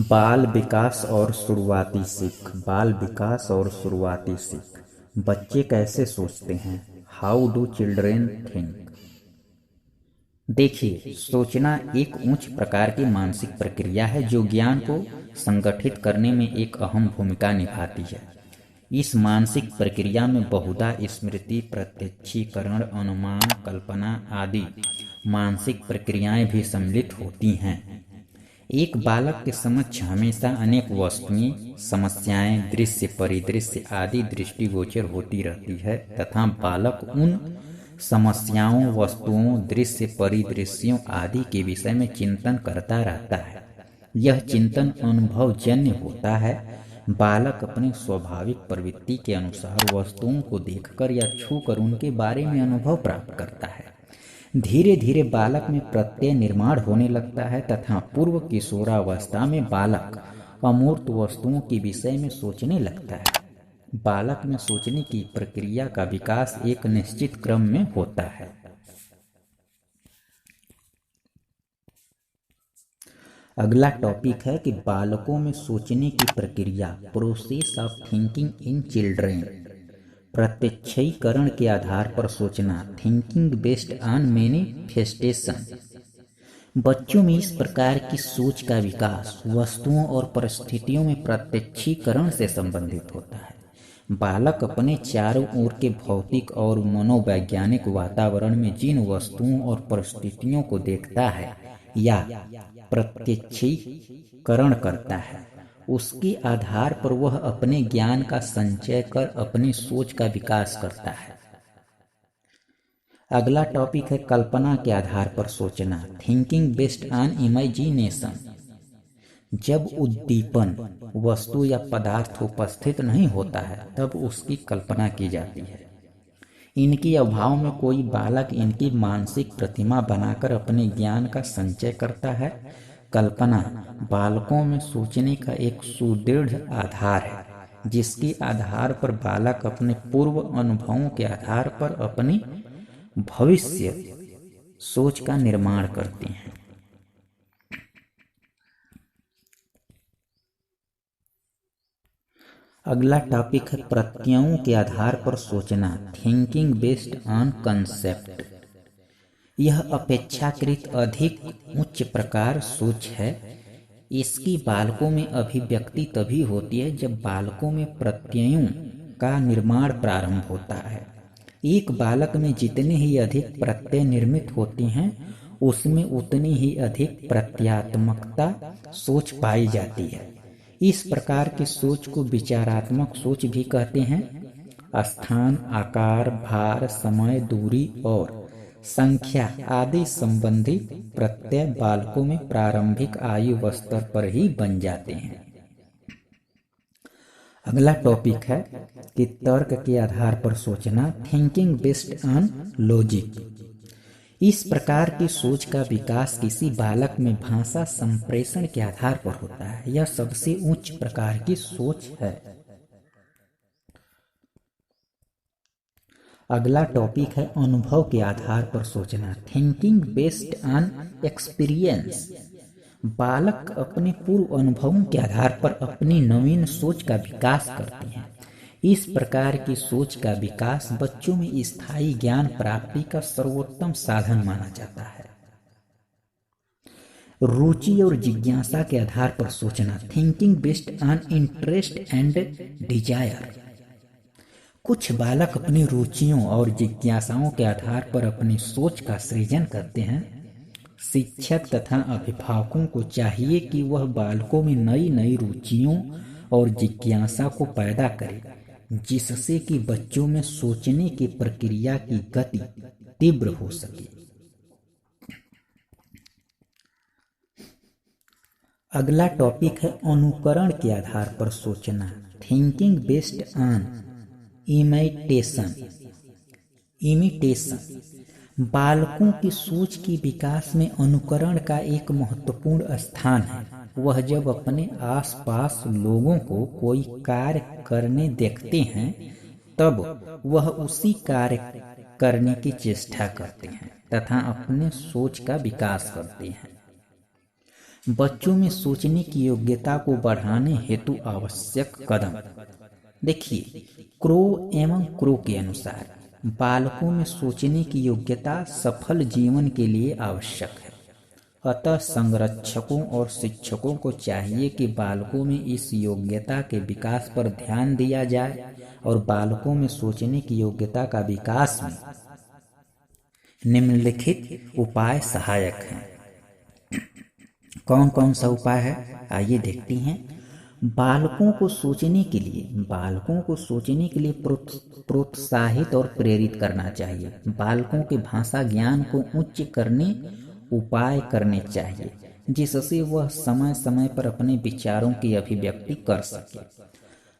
बाल विकास और शुरुआती सीख। बाल विकास और शुरुआती सीख। बच्चे कैसे सोचते हैं? How do children think? देखिए, सोचना एक उच्च प्रकार की मानसिक प्रक्रिया है जो ज्ञान को संगठित करने में एक अहम भूमिका निभाती है। इस मानसिक प्रक्रिया में बहुधा स्मृति, प्रत्यक्षीकरण, अनुमान, कल्पना आदि मानसिक प्रक्रियाएं भी सम्मिलित होती हैं। एक बालक के समक्ष हमेशा अनेक वस्तुएं, समस्याएं, दृश्य, परिदृश्य आदि दृष्टिगोचर होती रहती है तथा बालक उन समस्याओं, वस्तुओं, दृश्य, परिदृश्यों आदि के विषय में चिंतन करता रहता है। यह चिंतन अनुभवजन्य होता है। बालक अपने स्वाभाविक प्रवृत्ति के अनुसार वस्तुओं को देखकर या छूकर उनके बारे में अनुभव प्राप्त करता है। धीरे धीरे बालक में प्रत्यय निर्माण होने लगता है तथा पूर्व किशोरावस्था में बालक अमूर्त वस्तुओं के विषय में सोचने लगता है। बालक में सोचने की प्रक्रिया का विकास एक निश्चित क्रम में होता है। अगला टॉपिक है कि बालकों में सोचने की प्रक्रिया, process of thinking in children. प्रत्यक्षीकरण के आधार पर सोचना, थिंकिंग बेस्ड ऑन मैनिफेस्टेशन। बच्चों में इस प्रकार की सोच का विकास वस्तुओं और परिस्थितियों में प्रत्यक्षीकरण से संबंधित होता है। बालक अपने चारों ओर के भौतिक और मनोवैज्ञानिक वातावरण में जिन वस्तुओं और परिस्थितियों को देखता है या प्रत्यक्षीकरण करता है, उसके आधार पर वह अपने ज्ञान का संचय कर अपनी सोच का विकास करता है। अगला टॉपिक है कल्पना के आधार पर सोचना, थिंकिंग बेस्ड ऑन इमेजिनेशन। जब उद्दीपन, वस्तु या पदार्थ उपस्थित नहीं होता है तब उसकी कल्पना की जाती है। इनके अभाव में कोई बालक इनकी मानसिक प्रतिमा बनाकर अपने ज्ञान का संचय करता है। कल्पना बालकों में सोचने का एक सुदृढ़ आधार है, जिसके आधार पर बालक अपने पूर्व अनुभवों के आधार पर अपनी भविष्य सोच का निर्माण करते हैं। अगला टॉपिक है प्रत्ययों के आधार पर सोचना, थिंकिंग बेस्ड ऑन कंसेप्ट। यह अपेक्षाकृत अधिक उच्च प्रकार सोच है। इसकी बालकों में अभिव्यक्ति तभी होती है जब बालकों में प्रत्ययों का निर्माण प्रारंभ होता है। एक बालक में जितने ही अधिक प्रत्यय निर्मित होते हैं उसमें उतनी ही अधिक प्रत्यात्मकता सोच पाई जाती है। इस प्रकार की सोच को विचारात्मक सोच भी कहते हैं। स्थान, आकार, भार, समय, दूरी और संख्या आदि संबंधी प्रत्यय बालकों में प्रारंभिक आयु स्तर पर ही बन जाते हैं। अगला टॉपिक है कि तर्क के आधार पर सोचना, थिंकिंग बेस्ड ऑन लॉजिक। इस प्रकार की सोच का विकास किसी बालक में भाषा संप्रेषण के आधार पर होता है। यह सबसे उच्च प्रकार की सोच है। अगला टॉपिक है अनुभव के आधार पर सोचना, थिंकिंग बेस्ड ऑन एक्सपीरियंस। बालक अपने पूर्व अनुभवों के आधार पर अपनी नवीन सोच का विकास करते हैं। इस प्रकार की सोच का विकास बच्चों में स्थायी ज्ञान प्राप्ति का सर्वोत्तम साधन माना जाता है। रुचि और जिज्ञासा के आधार पर सोचना, thinking based on interest and desire. कुछ बालक अपनी रुचियों और जिज्ञासाओं के आधार पर अपनी सोच का सृजन करते हैं। शिक्षक तथा अभिभावकों को चाहिए कि वह बालकों में नई नई रुचियों और जिज्ञासा को पैदा करे, जिससे कि बच्चों में सोचने की प्रक्रिया की गति तीव्र हो सके। अगला टॉपिक है अनुकरण के आधार पर सोचना, थिंकिंग बेस्ड ऑन इमिटेशन। बालकों की सोच के विकास में अनुकरण का एक महत्वपूर्ण स्थान है। वह जब अपने आसपास लोगों को कोई कार्य करने देखते हैं तब वह उसी कार्य करने की चेष्टा करते हैं तथा अपने सोच का विकास करते हैं। बच्चों में सोचने की योग्यता को बढ़ाने हेतु आवश्यक कदम। देखिए, क्रो एवं क्रो के अनुसार बालकों में सोचने की योग्यता सफल जीवन के लिए आवश्यक है। अतः संरक्षकों और शिक्षकों को चाहिए कि बालकों में इस योग्यता के विकास पर ध्यान दिया जाए और बालकों में सोचने की योग्यता का विकास में निम्नलिखित उपाय सहायक हैं। कौन कौन सा उपाय है, आइए देखते हैं। बालकों को सोचने के लिए प्रोत्साहित और प्रेरित करना चाहिए। बालकों के भाषा ज्ञान को उच्च करने उपाय करने चाहिए, जिससे वह समय समय पर अपने विचारों की अभिव्यक्ति कर सके।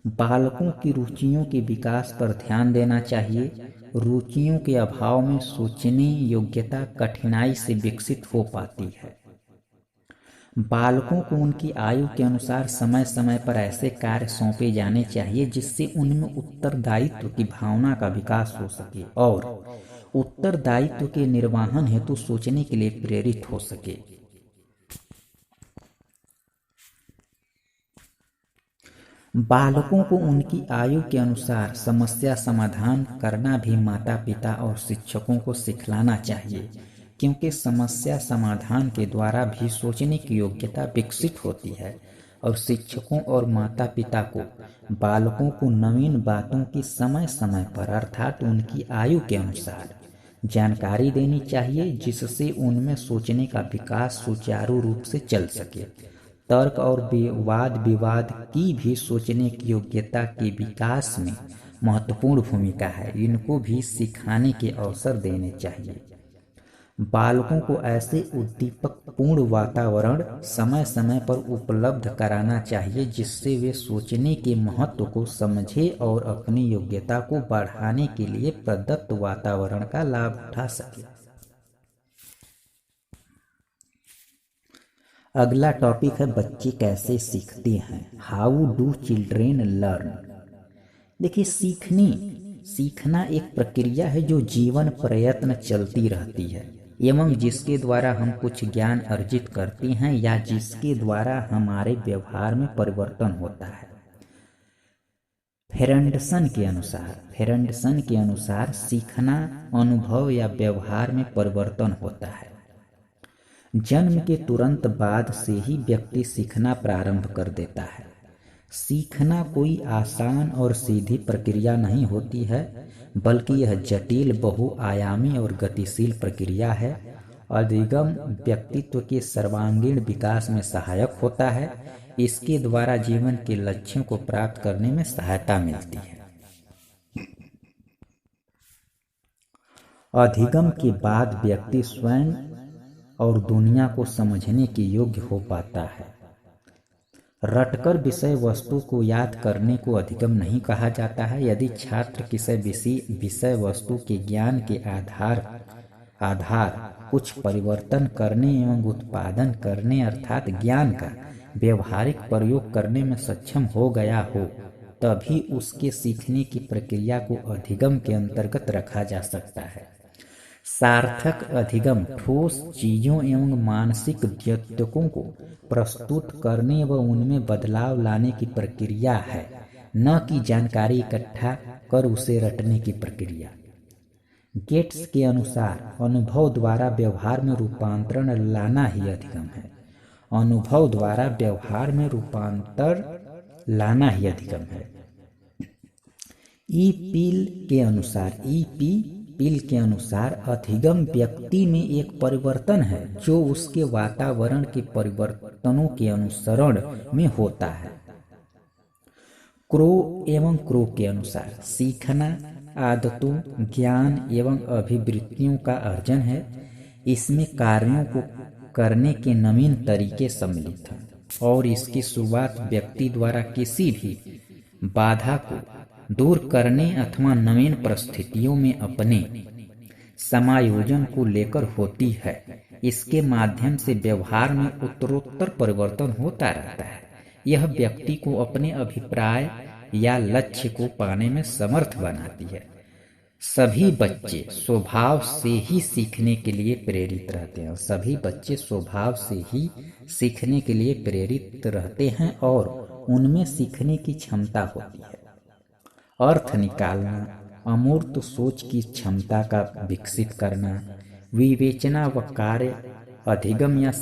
बालकों की रुचियों के विकास पर ध्यान देना चाहिए। रुचियों के अभाव में सोचने योग्यता कठिनाई से विकसित हो पाती है। बालकों को उनकी आयु के अनुसार समय समय पर ऐसे कार्य सौंपे जाने चाहिए जिससे उनमें उत्तरदायित्व की भावना का विकास हो सके और उत्तरदायित्व के निर्वहन हेतु सोचने के लिए प्रेरित हो सके। बालकों को उनकी आयु के अनुसार समस्या समाधान करना भी माता पिता और शिक्षकों को सिखलाना चाहिए, क्योंकि समस्या समाधान के द्वारा भी सोचने की योग्यता विकसित होती है और शिक्षकों और माता पिता को बालकों को नवीन बातों की समय समय पर अर्थात उनकी आयु के अनुसार जानकारी देनी चाहिए, जिससे उनमें सोचने का विकास सुचारू रूप से चल सके। तर्क और वाद विवाद की भी सोचने की योग्यता के विकास में महत्वपूर्ण भूमिका है। इनको भी सिखाने के अवसर देने चाहिए। बालकों को ऐसे उद्दीपक पूर्ण वातावरण समय समय पर उपलब्ध कराना चाहिए जिससे वे सोचने के महत्व को समझे और अपनी योग्यता को बढ़ाने के लिए प्रदत्त वातावरण का लाभ उठा सके। अगला टॉपिक है बच्चे कैसे सीखते हैं। How do children learn. देखिए, सीखना एक प्रक्रिया है जो जीवन प्रयत्न चलती रहती है एवं जिसके द्वारा हम कुछ ज्ञान अर्जित करते हैं या जिसके द्वारा हमारे व्यवहार में परिवर्तन होता है। फेरेंडसन के अनुसार सीखना अनुभव या व्यवहार में परिवर्तन होता है। जन्म के तुरंत बाद से ही व्यक्ति सीखना प्रारंभ कर देता है। सीखना कोई आसान और सीधी प्रक्रिया नहीं होती है, बल्कि यह जटिल, बहुआयामी और गतिशील प्रक्रिया है। अधिगम व्यक्तित्व के सर्वांगीण विकास में सहायक होता है। इसके द्वारा जीवन के लक्ष्यों को प्राप्त करने में सहायता मिलती है। अधिगम के बाद व्यक्ति स्वयं और दुनिया को समझने के योग्य हो पाता है। रटकर विषय वस्तु को याद करने को अधिगम नहीं कहा जाता है। यदि छात्र किसी विषय वस्तु के ज्ञान के आधार कुछ परिवर्तन करने एवं उत्पादन करने अर्थात ज्ञान का व्यवहारिक प्रयोग करने में सक्षम हो गया हो, तभी उसके सीखने की प्रक्रिया को अधिगम के अंतर्गत रखा जा सकता है। सार्थक अधिगम ठोस चीजों एवं मानसिक द्योतकों को प्रस्तुत करने व उनमें बदलाव लाने की प्रक्रिया है, न कि जानकारी इकट्ठा कर उसे रटने की प्रक्रिया। गेट्स के अनुसार अनुभव द्वारा व्यवहार में रूपांतरण लाना ही अधिगम है। अनुभव द्वारा व्यवहार में रूपांतर लाना ही अधिगम है। ई पील के अनुसार अधिगम व्यक्ति में एक परिवर्तन है जो उसके वातावरण के परिवर्तनों के अनुसरण में होता है। क्रो के अनुसार सीखना आदतों, ज्ञान एवं अभिवृत्तियों का अर्जन है। इसमें कार्यों को करने के नवीन तरीके सम्मिलित हैं और इसकी शुरुआत व्यक्ति द्वारा किसी भी बाधा को दूर करने अथवा नवीन परिस्थितियों में अपने समायोजन को लेकर होती है। इसके माध्यम से व्यवहार में उत्तरोत्तर परिवर्तन होता रहता है। यह व्यक्ति को अपने अभिप्राय या लक्ष्य को पाने में समर्थ बनाती है। सभी बच्चे स्वभाव से ही सीखने के लिए प्रेरित रहते हैं। सभी बच्चे स्वभाव से ही सीखने के लिए प्रेरित रहते हैं और उनमें सीखने की क्षमता होती है। अर्थ निकालना, अमूर्त सोच की क्षमता का विकसित करना, विवेचना व कार्य अधिगम या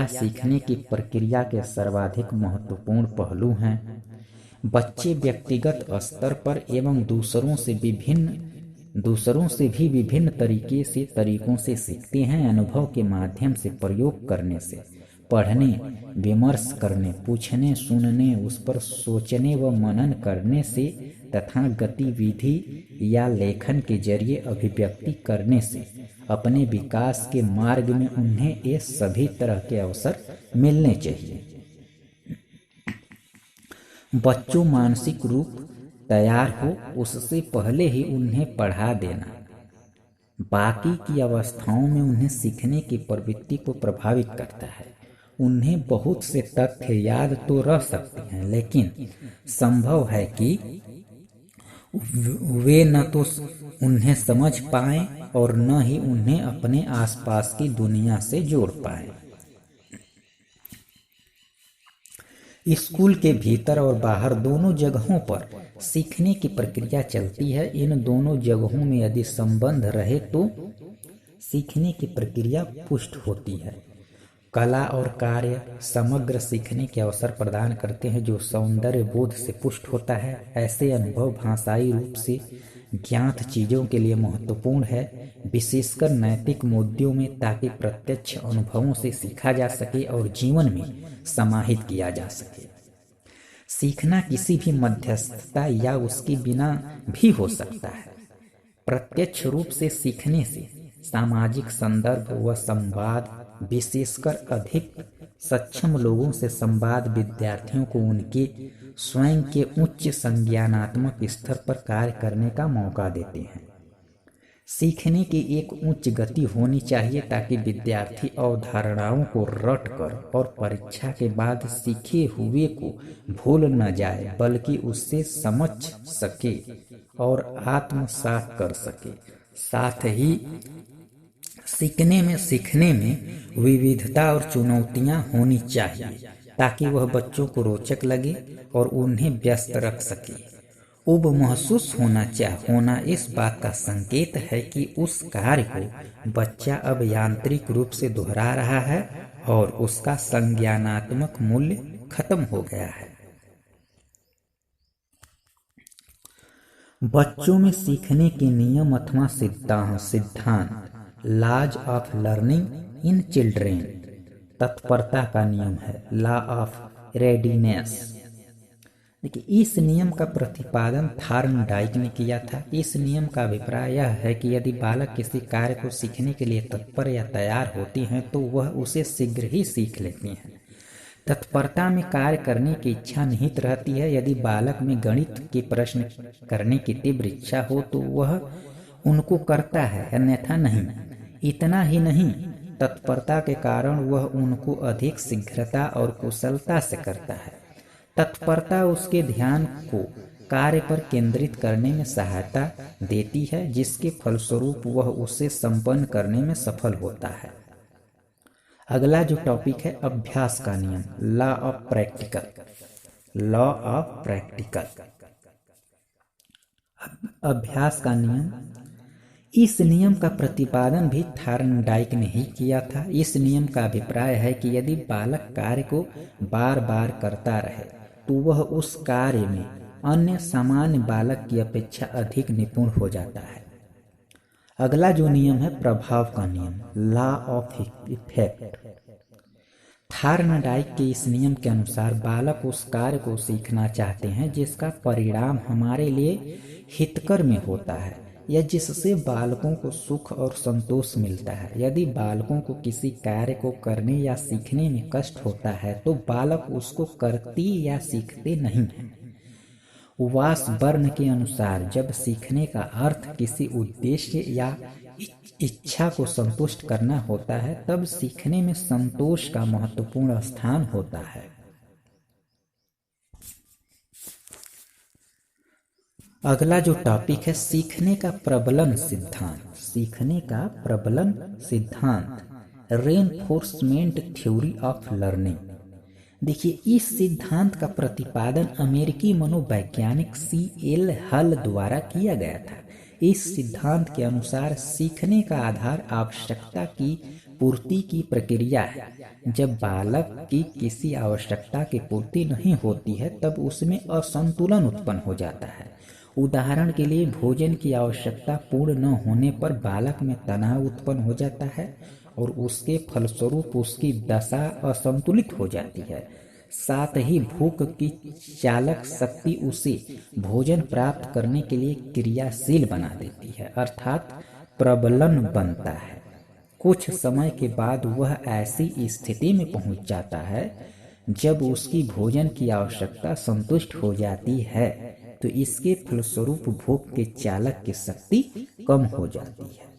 सीखने की प्रक्रिया के सर्वाधिक महत्वपूर्ण पहलू हैं। बच्चे व्यक्तिगत स्तर पर एवं दूसरों से भी विभिन्न तरीकों से सीखते हैं। अनुभव के माध्यम से प्रयोग करने से, पढ़ने, विमर्श करने, पूछने, सुनने, उस पर सोचने व मनन करने से तथा गतिविधि या लेखन के जरिए अभिव्यक्ति करने से अपने विकास के मार्ग में उन्हें ये सभी तरह के अवसर मिलने चाहिए। बच्चों मानसिक रूप तैयार हो उससे पहले ही उन्हें पढ़ा देना बाकी की अवस्थाओं में उन्हें सीखने की प्रवृत्ति को प्रभावित करता है। उन्हें बहुत से तथ्य याद तो रह सकते हैं, लेकिन संभव है कि वे न तो उन्हें समझ पाएं और न ही उन्हें अपने आसपास की दुनिया से जोड़ पाएं। स्कूल के भीतर और बाहर दोनों जगहों पर सीखने की प्रक्रिया चलती है। इन दोनों जगहों में यदि संबंध रहे तो सीखने की प्रक्रिया पुष्ट होती है। कला और कार्य समग्र सीखने के अवसर प्रदान करते हैं जो सौंदर्य बोध से पुष्ट होता है। ऐसे अनुभव भाषाई रूप से ज्ञात चीजों के लिए महत्वपूर्ण है, विशेषकर नैतिक मुद्दों में, ताकि प्रत्यक्ष अनुभवों से सीखा जा सके और जीवन में समाहित किया जा सके। सीखना किसी भी मध्यस्थता या उसके बिना भी हो सकता है। प्रत्यक्ष रूप से सीखने से सामाजिक संदर्भ व संवाद, विशेषकर अधिक सक्षम लोगों से संवाद, विद्यार्थियों को उनके स्वयं के उच्च संज्ञानात्मक स्तर पर कार्य करने का मौका देते हैं। सीखने की एक उच्च गति होनी चाहिए ताकि विद्यार्थी अवधारणाओं को रट कर और परीक्षा के बाद सीखे हुए को भूल न जाए, बल्कि उससे समझ सके और आत्मसात कर सके। साथ ही सीखने में विविधता और चुनौतियां होनी चाहिए ताकि वह बच्चों को रोचक लगे और उन्हें व्यस्त रख सके। उब महसूस होना इस बात का संकेत है कि उस कार्य को बच्चा अब यांत्रिक रूप से दोहरा रहा है और उसका संज्ञानात्मक मूल्य खत्म हो गया है। बच्चों में सीखने के नियम अथवा सिद्धांत, laws of learning in children, तत्परता का नियम है, लॉ ऑफ रेडीनेस। देखिए, इस नियम का प्रतिपादन थॉर्नडाइक ने किया था। इस नियम का अभिप्राय यह है कि यदि बालक किसी कार्य को सीखने के लिए तत्पर या तैयार होती हैं तो वह उसे शीघ्र ही सीख लेती हैं। तत्परता में कार्य करने की इच्छा निहित रहती है। यदि बालक में गणित के प्रश्न करने की तीव्र इच्छा हो तो वह उनको करता है, अन्यथा नहीं। इतना ही नहीं, तत्परता के कारण वह उनको अधिक शीघ्रता और कुशलता से करता है। तत्परता उसके ध्यान को कार्य पर केंद्रित करने में सहायता देती है, जिसके फलस्वरूप वह उसे संपन्न करने में सफल होता है। अगला जो टॉपिक है, अभ्यास का नियम, लॉ ऑफ प्रैक्टिकल। अभ्यास का नियम, इस नियम का प्रतिपादन भी थॉर्नडाइक ने ही किया था। इस नियम का अभिप्राय है कि यदि बालक कार्य को बार बार करता रहे तो वह उस कार्य में अन्य सामान्य बालक की अपेक्षा अधिक निपुण हो जाता है। अगला जो नियम है, प्रभाव का नियम, लॉ ऑफ इफेक्ट। थॉर्नडाइक के इस नियम के अनुसार बालक उस कार्य को सीखना चाहते हैं जिसका परिणाम हमारे लिए हितकर में होता है या जिससे बालकों को सुख और संतोष मिलता है। यदि बालकों को किसी कार्य को करने या सीखने में कष्ट होता है तो बालक उसको करते या सीखते नहीं हैं। वासबर्न के अनुसार जब सीखने का अर्थ किसी उद्देश्य या इच्छा को संतुष्ट करना होता है तब सीखने में संतोष का महत्वपूर्ण स्थान होता है। अगला जो टॉपिक है सीखने का प्रबलन सिद्धांत। सीखने का प्रबलन सिद्धांत, रेनफोर्समेंट थ्योरी ऑफ लर्निंग। देखिए, इस सिद्धांत का प्रतिपादन अमेरिकी मनोवैज्ञानिक C.L. हल द्वारा किया गया था। इस सिद्धांत के अनुसार सीखने का आधार आवश्यकता की पूर्ति की प्रक्रिया है। जब बालक की किसी आवश्यकता की पूर्ति नहीं होती है तब उसमें असंतुलन उत्पन्न हो जाता है। उदाहरण के लिए, भोजन की आवश्यकता पूर्ण न होने पर बालक में तनाव उत्पन्न हो जाता है और उसके फलस्वरूप उसकी दशा असंतुलित हो जाती है। साथ ही भूख की चालक शक्ति उसे भोजन प्राप्त करने के लिए क्रियाशील बना देती है, अर्थात प्रबलन बनता है। कुछ समय के बाद वह ऐसी स्थिति में पहुंच जाता है जब उसकी भोजन की आवश्यकता संतुष्ट हो जाती है, तो इसके फलस्वरूप भूख के चालक की शक्ति कम हो जाती है।